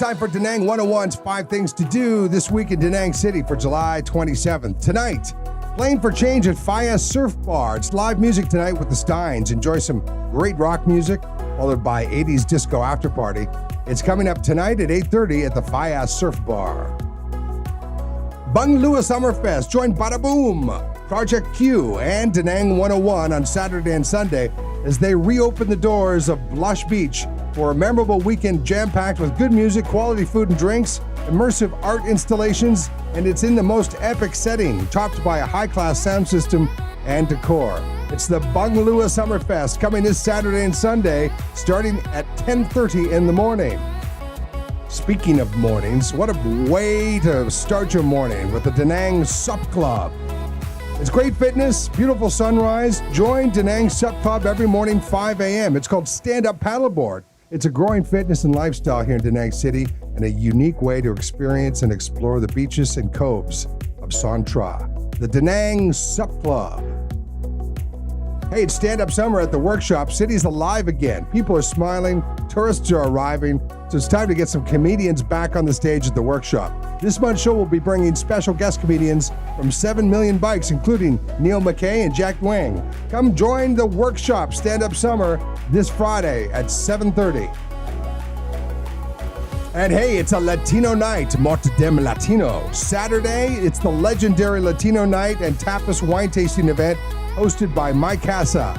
time for Danang 101's 5 Things to Do this week in Danang City for July 27th. Tonight, playing for change at FAYA SurfBar. It's live music tonight with the Steins. Enjoy some great rock music, followed by 80s disco after party. It's coming up tonight at 8:30 at the FAYA SurfBar. Bangla Summerfest. Join Badaboom, Project Q, and Danang 101 on Saturday and Sunday as they reopen the doors of Blush Beach for a memorable weekend jam-packed with good music, quality food and drinks, immersive art installations, and it's in the most epic setting, topped by a high-class sound system and decor. It's the Bangla Summerfest coming this Saturday and Sunday, starting at 10:30 in the morning. Speaking of mornings, what a way to start your morning with the Nang SUP Club. It's great fitness, beautiful sunrise. Join Danang SUP Club every morning, 5 a.m. It's called Up Paddleboard. It's a growing fitness and lifestyle here in Danang City and a unique way to experience and explore the beaches and coves of Santra. The Danang SUP Club. Hey, it's stand-up summer at the workshop. City's alive again. People are smiling, tourists are arriving, so it's time to get some comedians back on the stage at the workshop. This month's show will be bringing special guest comedians from 7 Million Bikes, including Neil McKay and Jack Wang. Come join the workshop stand-up summer this Friday at 7:30. And hey, it's a Latino Night, Mort dem Latino. Saturday, it's the legendary Latino Night and Tapas wine tasting event hosted by My Casa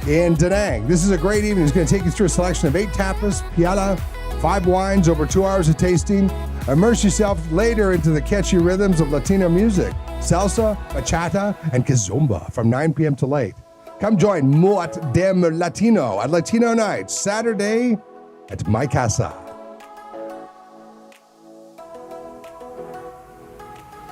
in Danang. This is a great evening. It's going to take you through a selection of 8 tapas, piala, 5 wines, over 2 hours of tasting. Immerse yourself later into the catchy rhythms of Latino music, salsa, bachata, and kizomba from 9 p.m. to late. Come join Mort dem Latino at Latino Night, Saturday at My Casa.